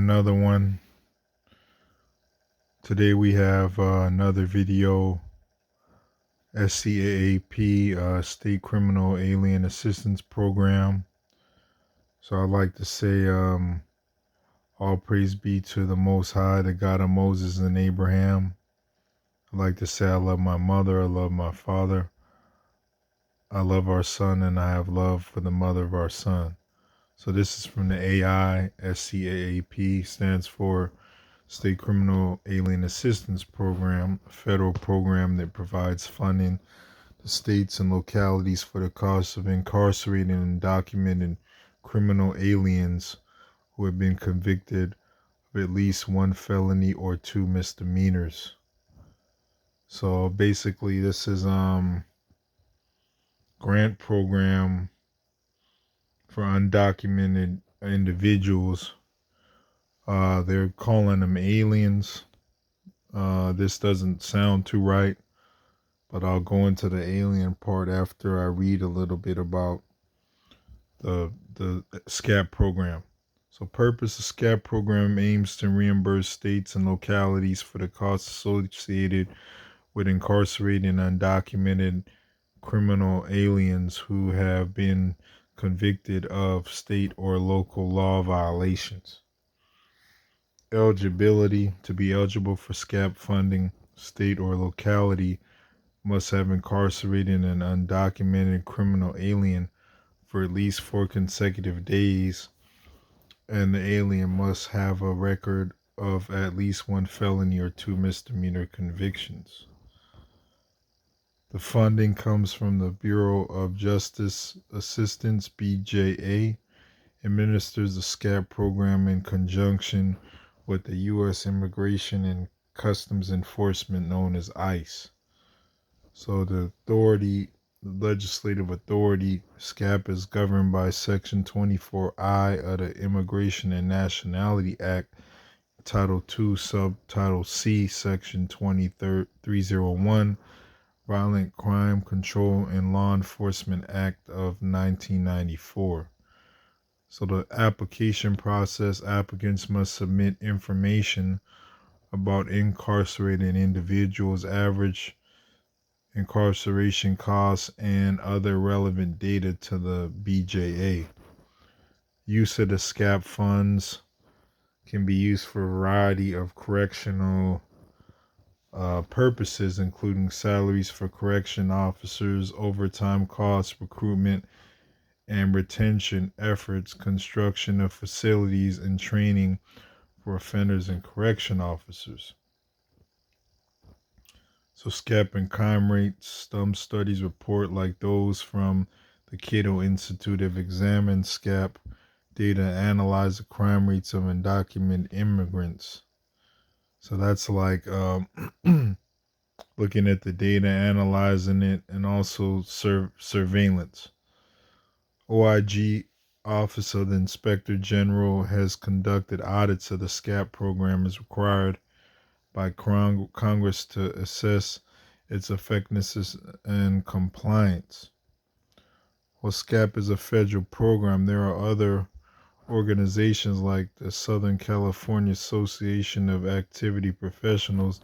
Another one. Today we have another video. SCAAP, State Criminal Alien Assistance Program. So I'd like to say all praise be to the Most High, the God of Moses and Abraham. I'd like to say I love my mother, I love my father, I love our son, and I have love for the mother of our son. So this is from the AI. SCAAP stands for State Criminal Alien Assistance Program, a federal program that provides funding to states and localities for the cost of incarcerating and documented criminal aliens who have been convicted of at least one felony or two misdemeanors. So basically this is grant program for undocumented individuals. They're calling them aliens. This doesn't sound too right, but I'll go into the alien part after I read a little bit about the SCAAP program. So purpose of SCAAP program aims to reimburse states and localities for the costs associated with incarcerating undocumented criminal aliens who have been convicted of state or local law violations. Eligibility: to be eligible for SCAAP funding, state or locality must have incarcerated an undocumented criminal alien for at least 4 consecutive days, and the alien must have a record of at least one felony or two misdemeanor convictions. The funding comes from the Bureau of Justice Assistance, BJA, administers the SCAAP program in conjunction with the U.S. Immigration and Customs Enforcement, known as ICE. So the legislative authority, SCAAP, is governed by Section 24I of the Immigration and Nationality Act, Title II, Subtitle C, Section 301, Violent Crime Control and Law Enforcement Act of 1994. So the application process: applicants must submit information about incarcerated individuals, average incarceration costs, and other relevant data to the BJA. Use of the SCAAP funds can be used for a variety of correctional purposes, including salaries for correction officers, overtime costs, recruitment and retention efforts, construction of facilities, and training for offenders and correction officers. So SCAAP and crime rates: some studies report, like those from the Cato Institute, have examined SCAAP data and analyzed the crime rates of undocumented immigrants. So that's like looking at the data, analyzing it, and also surveillance. OIG, Office of the Inspector General, has conducted audits of the SCAAP program as required by Congress to assess its effectiveness and compliance. While SCAAP is a federal program, there are other organizations like the Southern California Association of Activity Professionals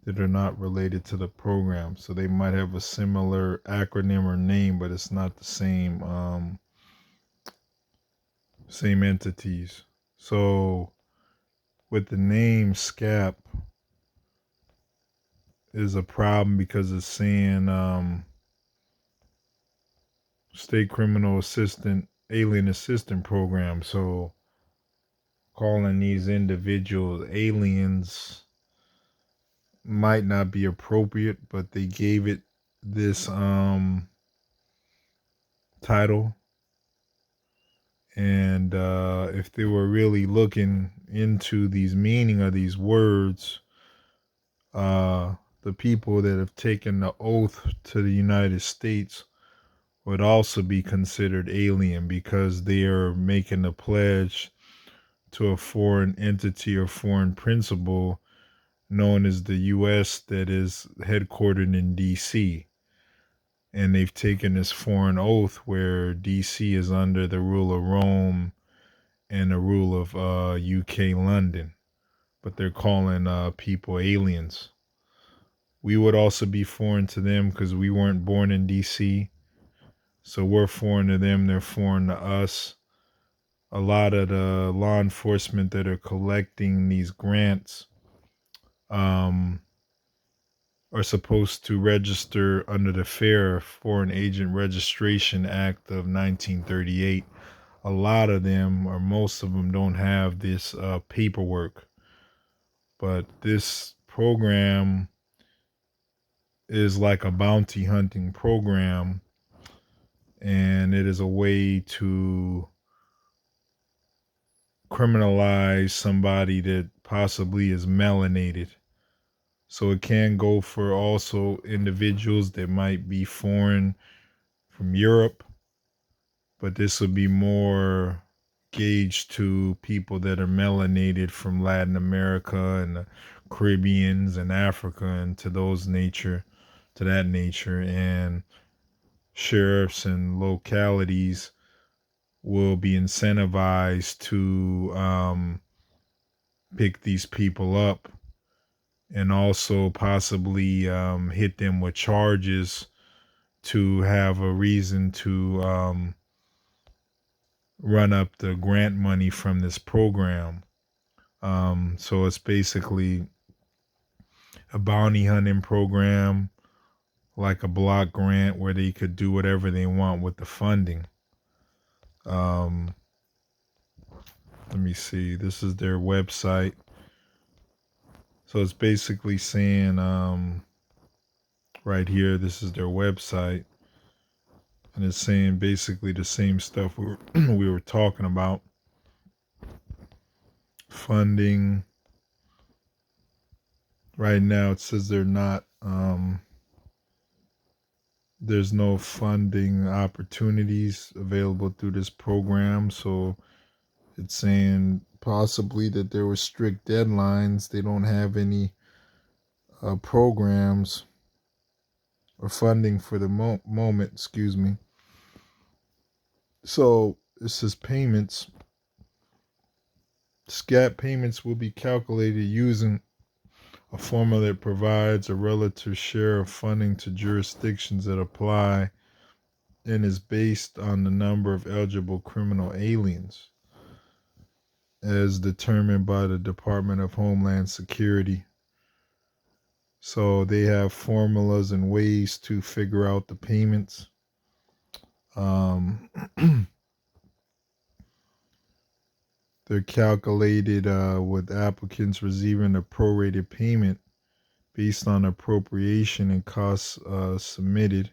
that are not related to the program. So they might have a similar acronym or name, but it's not the same entities. So with the name SCAAP is a problem because it's saying State Criminal Alien Assistant Program. So calling these individuals aliens might not be appropriate, but they gave it this title. And if they were really looking into these meaning of these words, the people that have taken the oath to the United States would also be considered alien, because they are making a pledge to a foreign entity or foreign principle known as the U.S. that is headquartered in D.C. And they've taken this foreign oath where D.C. is under the rule of Rome and the rule of UK London, but they're calling people aliens. We would also be foreign to them because we weren't born in DC. So we're foreign to them, they're foreign to us. A lot of the law enforcement that are collecting these grants um, are supposed to register under the Fair Foreign Agent Registration Act of 1938. A lot of them, or most of them, don't have this paperwork. But this program is like a bounty hunting program, and it is a way to criminalize somebody that possibly is melinated. So it can go for also individuals that might be foreign from Europe, but this would be more gauged to people that are melanated from Latin America and the Caribbeans and Africa and to that nature. And sheriffs and localities will be incentivized to pick these people up and also possibly hit them with charges to have a reason to run up the grant money from this program. So it's basically a bounty hunting program, like a block grant where they could do whatever they want with the funding. Let me see. This is their website. So it's basically saying right here, this is their website. And it's saying basically the same stuff we were talking about. Funding. Right now it says they're not, there's no funding opportunities available through this program. So it's saying possibly that there were strict deadlines. They don't have any programs or funding for the moment, excuse me. So it says payments. SCAAP payments will be calculated using a formula that provides a relative share of funding to jurisdictions that apply and is based on the number of eligible criminal aliens as determined by the Department of Homeland Security. So they have formulas and ways to figure out the payments. They're calculated with applicants receiving a prorated payment based on appropriation and costs submitted,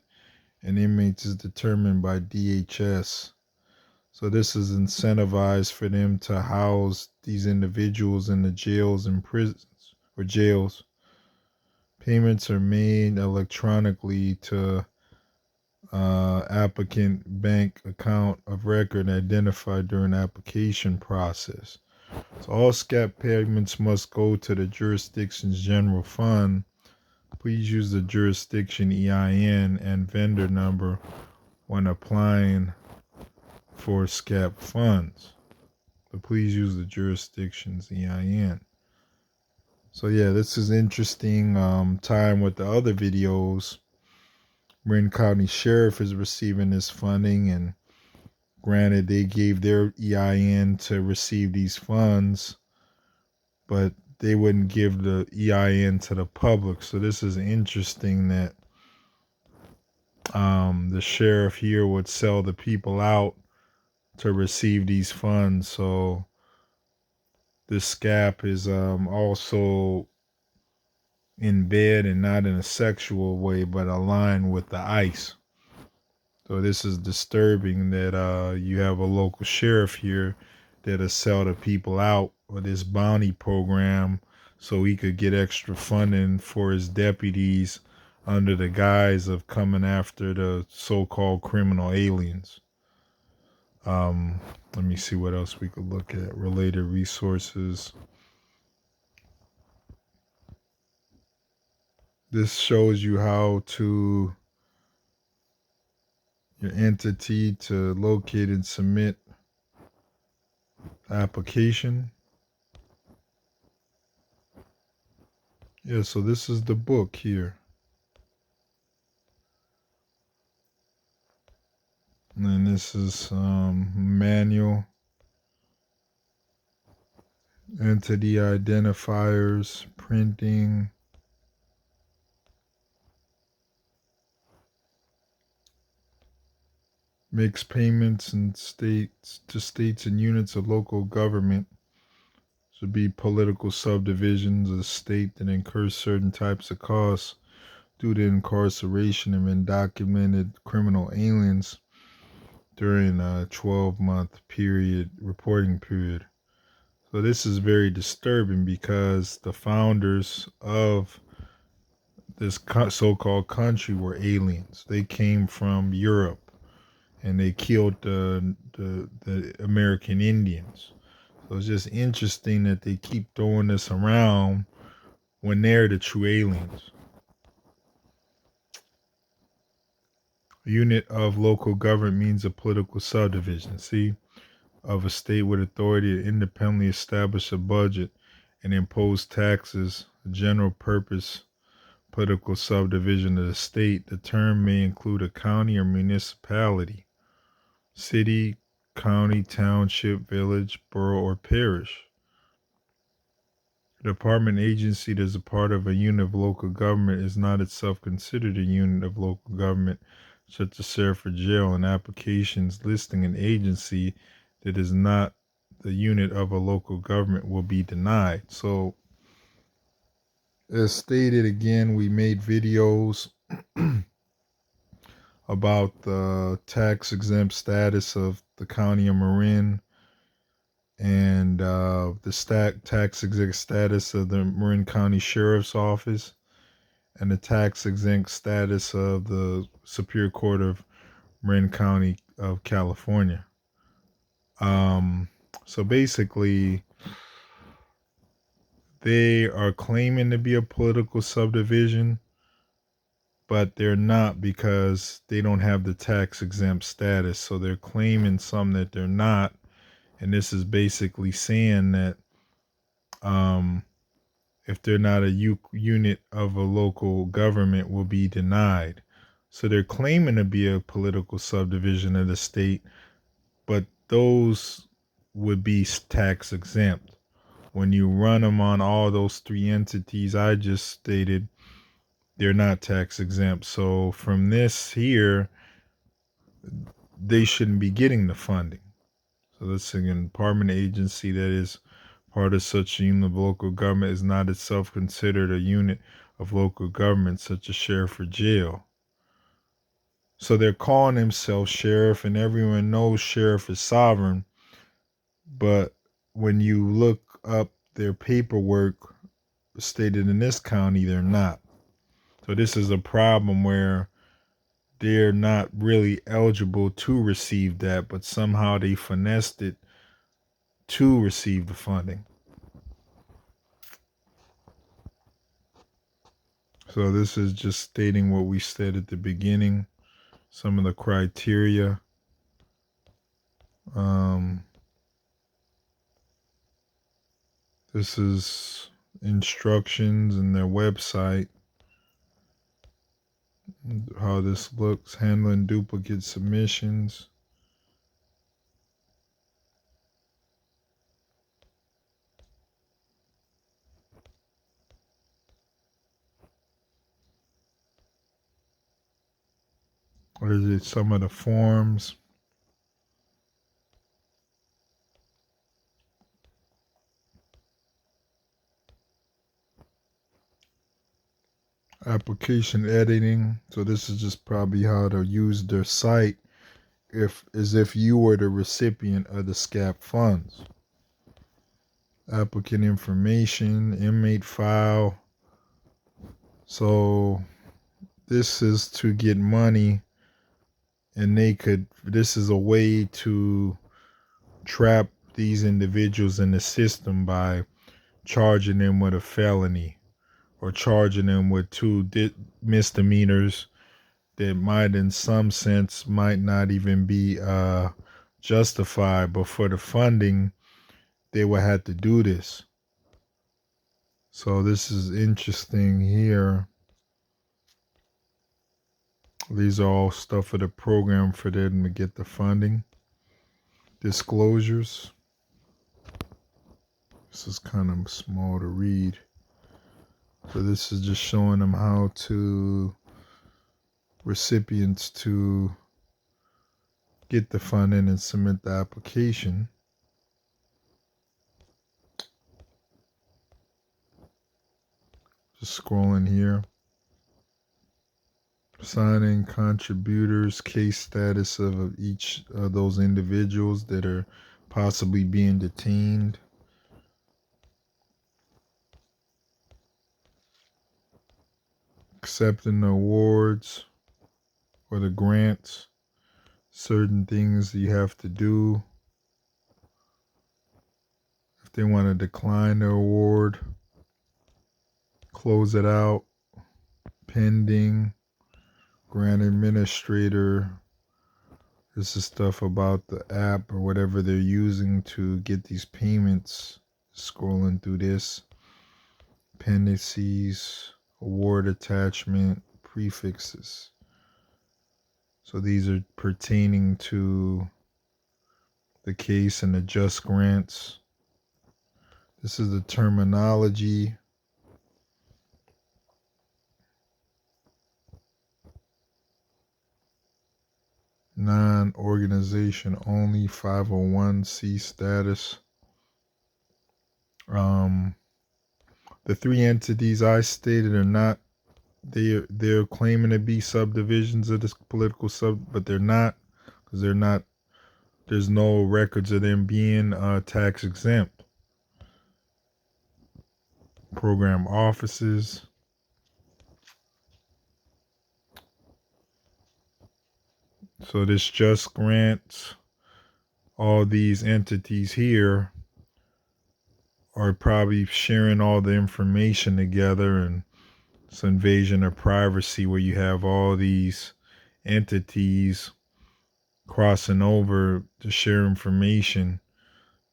and inmates is determined by DHS. So this is incentivized for them to house these individuals in the jails and prisons or jails. Payments are made electronically to applicant bank account of record identified during application process. So all SCAAP payments must go to the jurisdiction's general fund. Please use the jurisdiction EIN and vendor number when applying for SCAAP funds. But please use the jurisdiction's EIN. So yeah, this is interesting time with the other videos. Marin County Sheriff is receiving this funding, and granted they gave their EIN to receive these funds, but they wouldn't give the EIN to the public. So this is interesting that the sheriff here would sell the people out to receive these funds. So this SCAAP is also in bed and not in a sexual way, but aligned with the ICE. So this is disturbing that you have a local sheriff here that'll sell the people out with this bounty program so he could get extra funding for his deputies under the guise of coming after the so-called criminal aliens. Let me see what else we could look at. Related resources. This shows you how to your entity to locate and submit application. Yeah, so this is the book here. And then this is manual, entity identifiers, printing, makes payments and states to states and units of local government. Should be political subdivisions of the state that incurs certain types of costs due to incarceration of undocumented criminal aliens during a 12-month reporting period. So this is very disturbing because the founders of this so-called country were aliens. They came from Europe and they killed the American Indians. So it's just interesting that they keep throwing this around when they're the true aliens. A unit of local government means a political subdivision, see, of a state with authority to independently establish a budget and impose taxes, a general purpose political subdivision of the state. The term may include a county or municipality, city, county, township, village, borough, or parish. A department agency that is a part of a unit of local government is not itself considered a unit of local government, such as sheriff or jail. In applications listing an agency that is not the unit of a local government will be denied. So, as stated again, we made videos about the tax exempt status of the county of Marin and the tax exempt status of the Marin County Sheriff's Office and the tax exempt status of the Superior Court of Marin County of California. So basically, they are claiming to be a political subdivision, but they're not because they don't have the tax exempt status. So they're claiming some that they're not. And this is basically saying that if they're not a unit of a local government, will be denied. So they're claiming to be a political subdivision of the state, but those would be tax exempt. When you run them on all those three entities I just stated, they're not tax exempt. So from this here, they shouldn't be getting the funding. So let's say an department agency that is part of such a unit of local government is not itself considered a unit of local government, such as sheriff or jail. So they're calling themselves sheriff, and everyone knows sheriff is sovereign. But when you look up their paperwork stated in this county, they're not. So this is a problem where they're not really eligible to receive that, but somehow they finessed it to receive the funding. So this is just stating what we said at the beginning, some of the criteria. This is instructions in their website, how this looks, handling duplicate submissions. Or is it some of the forms? Application editing. So this is just probably how to use their site as if you were the recipient of the SCAAP funds. Applicant information, inmate file. So this is to get money, and this is a way to trap these individuals in the system by charging them with a felony or charging them with two misdemeanors that might in some sense might not even be justified, but for the funding they would have to do this. So this is interesting here. These are all stuff for the program for them to get the funding. Disclosures. This is kind of small to read. So this is just showing them how to recipients to get the funding and submit the application. Just scrolling here. Signing contributors, case status of each of those individuals that are possibly being detained. Accepting the awards or the grants. Certain things you have to do. If they want to decline the award, close it out. Pending. Grant administrator. This is stuff about the app or whatever they're using to get these payments. Scrolling through this. Appendices, award attachment, prefixes. So these are pertaining to the case and the just grants. This is the terminology. Non-organization only, 501c status. The three entities I stated are not, they're claiming to be subdivisions of this political but they're not, because they're not, there's no records of them being tax exempt. Program offices. So this just grants, all these entities here are probably sharing all the information together, and it's invasion of privacy where you have all these entities crossing over to share information.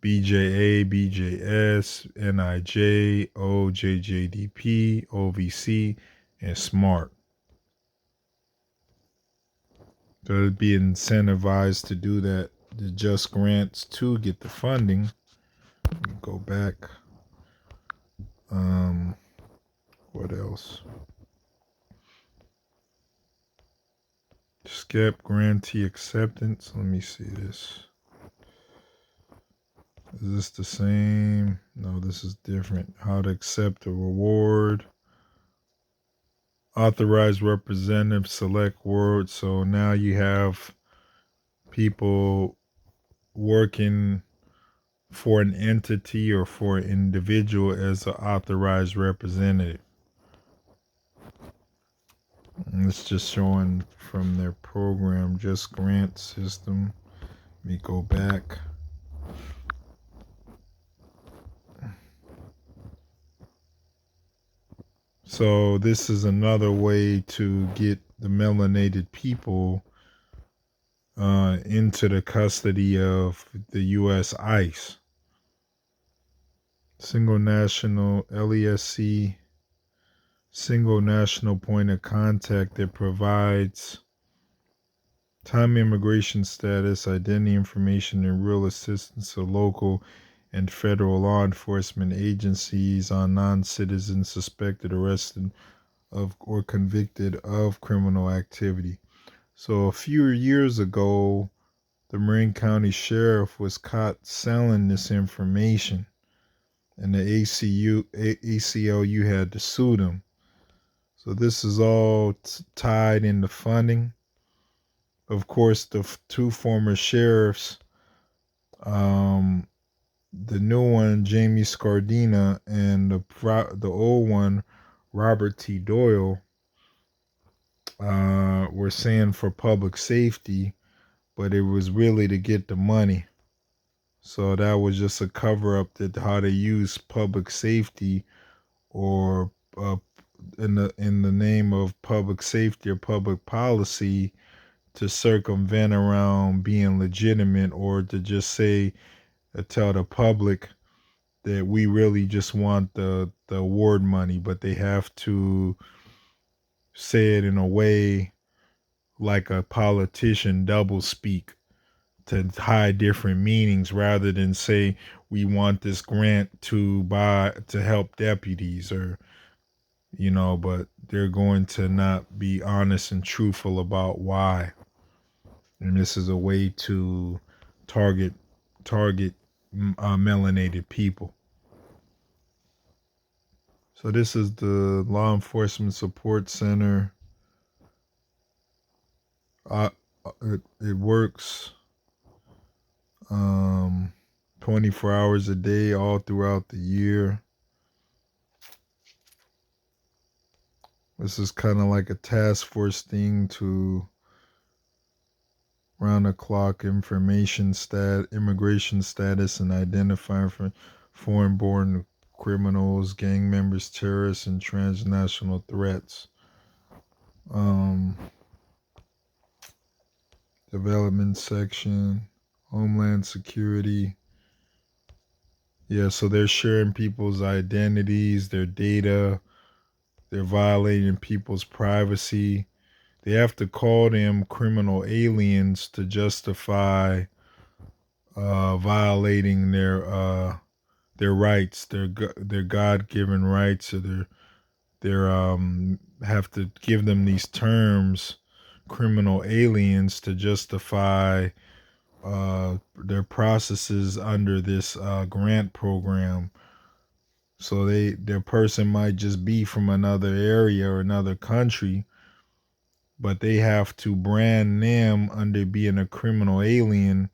BJA, BJS, NIJ, OJJDP, OVC, and SMART. So it'd be incentivized to do that, the just grants to get the funding. Let me go back. What else? SCAAP grantee acceptance. Let me see this. Is this the same? No, this is different. How to accept a reward. Authorized representative, select word. So now you have people working for an entity or for an individual as an authorized representative. And it's just showing from their program, just grant system. Let me go back. So this is another way to get the melinated people into the custody of the U.S. ICE. Single national LESC, single national point of contact that provides time immigration status, identity information, and real assistance to local and federal law enforcement agencies on non-citizens suspected, arrested of, or convicted of criminal activity. So a few years ago, the Marin County Sheriff was caught selling this information, and the ACLU had to sue them. So this is all tied into funding. Of course, the two former sheriffs, the new one, Jamie Scardina, and the old one, Robert T. Doyle, were saying for public safety, but it was really to get the money. So that was just a cover up that how to use public safety or in the name of public safety or public policy to circumvent around being legitimate, or to just say tell the public that we really just want the award money, but they have to say it in a way like a politician double speak to hide different meanings rather than say we want this grant to help deputies or but they're going to not be honest and truthful about why. And this is a way to target target melanated people. So this is the Law Enforcement Support Center. Uh, it works 24 hours a day all throughout the year. This is kind of like a task force thing to round the clock immigration status and identify for foreign born criminals, gang members, terrorists, and transnational threats. Development section, Homeland Security. Yeah, so they're sharing people's identities, their data, they're violating people's privacy. They have to call them criminal aliens to justify violating their rights, their God-given rights, or their have to give them these terms, criminal aliens, to justify their processes under this grant program. So their person might just be from another area or another country, but they have to brand them under being a criminal alien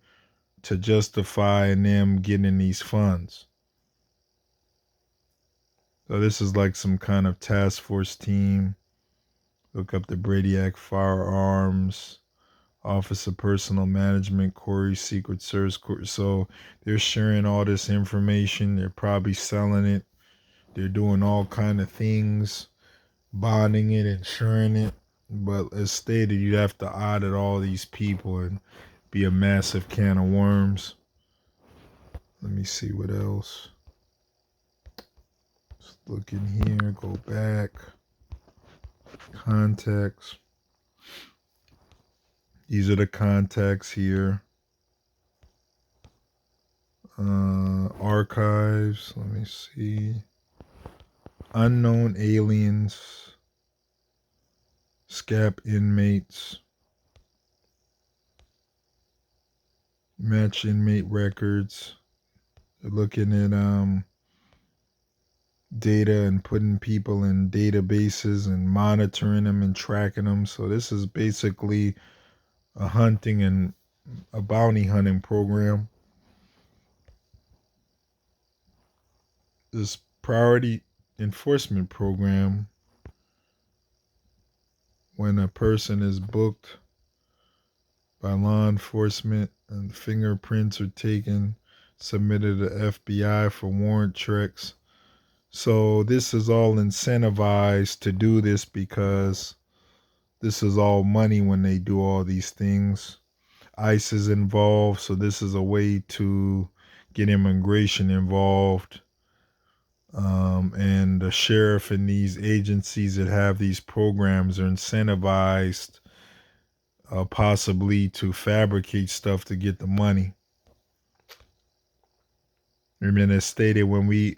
to justify them getting these funds. So this is like some kind of task force team. Look up the Brady Act firearms, Office of Personal Management, Corey, Secret Service. So they're sharing all this information. They're probably selling it. They're doing all kind of things, bonding it, insuring it. But as stated, you'd have to audit all these people and be a massive can of worms. Let me see what else. Let's look in here, go back. Contacts. These are the contacts here. Archives. Let me see. Unknown aliens. SCAAP inmates. Match inmate records. They're looking at data and putting people in databases and monitoring them and tracking them. So this is basically a hunting and a bounty hunting program. This priority enforcement program, when a person is booked by law enforcement and fingerprints are taken, submitted to FBI for warrant checks. So this is all incentivized to do this because this is all money when they do all these things. ICE is involved, so this is a way to get immigration involved. And the sheriff and these agencies that have these programs are incentivized possibly to fabricate stuff to get the money. And then it's stated when we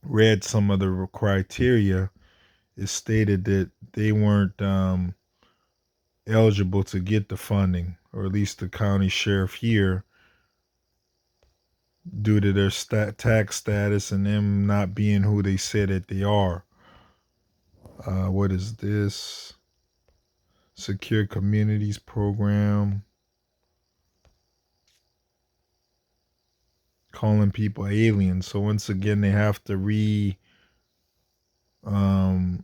read some of the criteria, it stated that they weren't eligible to get the funding, or at least the county sheriff here, due to their tax status and them not being who they said that they are. What is this? Secure Communities Program. Calling people aliens. So once again, they have to read the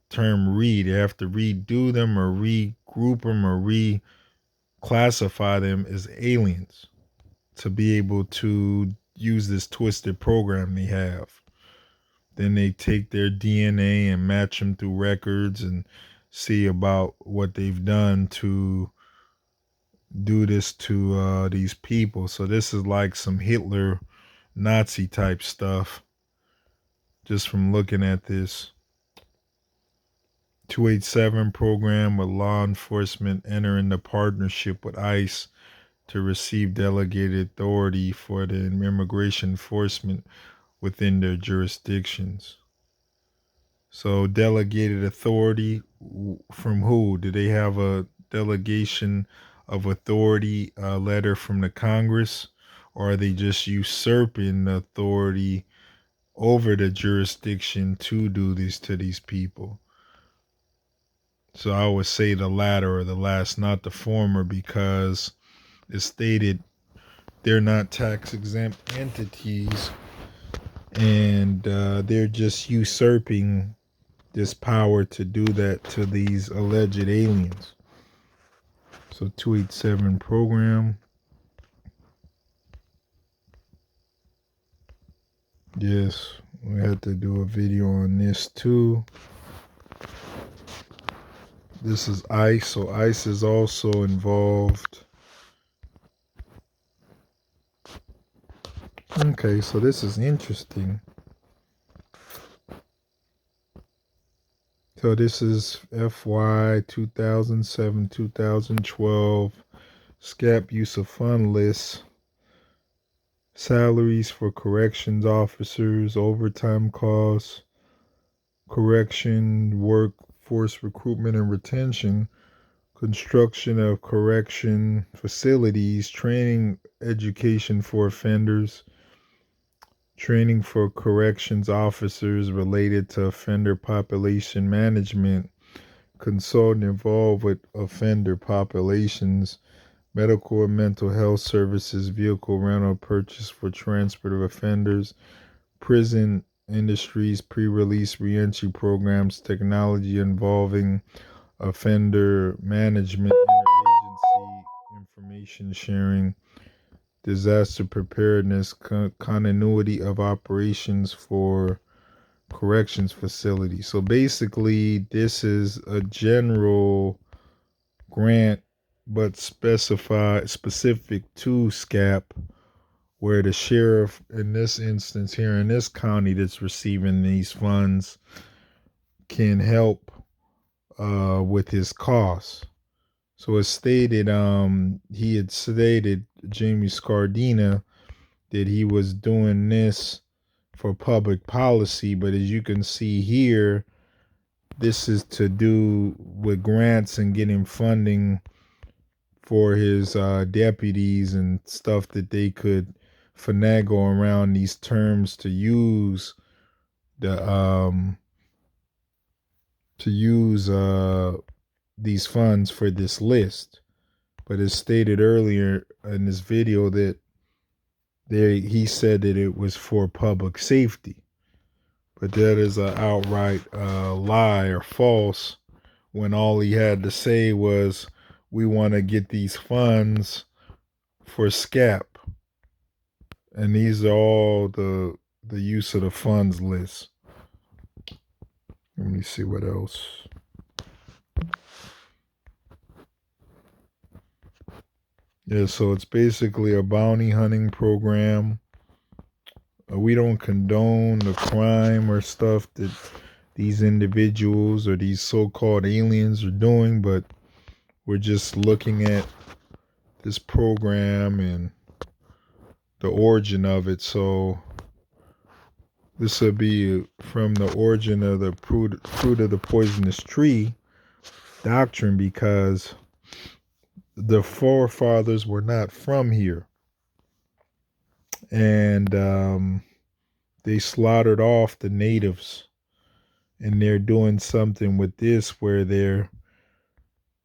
term read. They have to redo them or regroup them or reclassify them as aliens to be able to use this twisted program they have. Then they take their DNA and match them through records and see about what they've done to do this to these people. So this is like some Hitler Nazi type stuff just from looking at this. 287 program with law enforcement entering the partnership with ICE to receive delegated authority for the immigration enforcement within their jurisdictions. So delegated authority from who? Do they have a delegation of authority letter from the Congress, or are they just usurping the authority over the jurisdiction to do this to these people? So I would say the latter or the last, not the former, because it's stated they're not tax exempt entities, and they're just usurping this power to do that to these alleged aliens. So 287 program. Yes, we had to do a video on this too. This is ICE, so ICE is also involved. Okay, so this is interesting. So this is FY 2007-2012 SCAAP use of fund list. Salaries for corrections officers, overtime costs, correction, workforce recruitment and retention, construction of correction facilities, training education for offenders, training for corrections officers related to offender population management, consultant involved with offender populations, medical and mental health services, vehicle rental purchase for transport of offenders, prison industries, pre-release reentry programs, technology involving offender management, interagency information sharing, disaster preparedness, continuity of operations for corrections facilities. So basically, this is a general grant, but specific to SCAAP, where the sheriff, in this instance here in this county that's receiving these funds, can help with his costs. So it stated, he had stated, Jamie Scardina, that he was doing this for public policy, but as you can see here, this is to do with grants and getting funding for his deputies and stuff that they could finagle around these terms to use the these funds for this list. But as stated earlier in this video that he said that it was for public safety, but that is an outright lie or false, when all he had to say was, we want to get these funds for SCAAP. And these are all the use of the funds list. Let me see what else. Yeah, so it's basically a bounty hunting program. We don't condone the crime or stuff that these individuals or these so-called aliens are doing, but we're just looking at this program and the origin of it. So this would be from the origin of the fruit of the poisonous tree doctrine, because the forefathers were not from here, and they slaughtered off the natives, and they're doing something with this where they're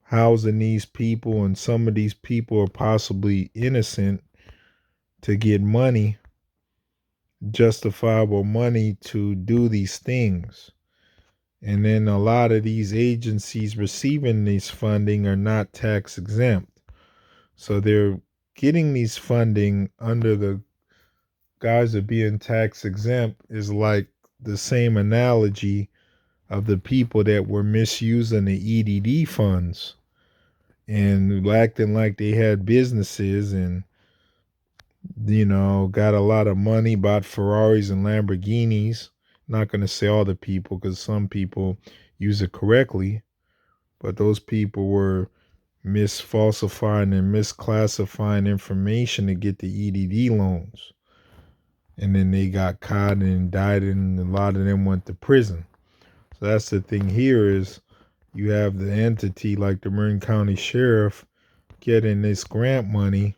housing these people, and some of these people are possibly innocent, to get money, justifiable money, to do these things. And then a lot of these agencies receiving this funding are not tax exempt. So they're getting these funding under the guise of being tax exempt, is like the same analogy of the people that were misusing the EDD funds and acting like they had businesses and got a lot of money, bought Ferraris and Lamborghinis. Not going to say all the people because some people use it correctly, but those people were misfalsifying and misclassifying information to get the EDD loans. And then they got caught and indicted, and a lot of them went to prison. So that's the thing here is you have the entity like the Marin County Sheriff getting this grant money,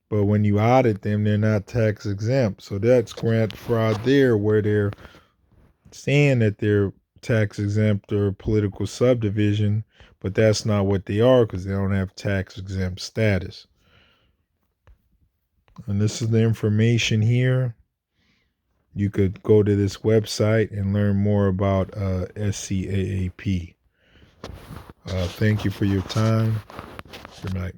but when you audit them, they're not tax exempt. So that's grant fraud there, where they're saying that they're tax exempt or political subdivision, but that's not what they are because they don't have tax exempt status. And this is the information here. You could go to this website and learn more about SCAAP. Thank you for your time. Good night.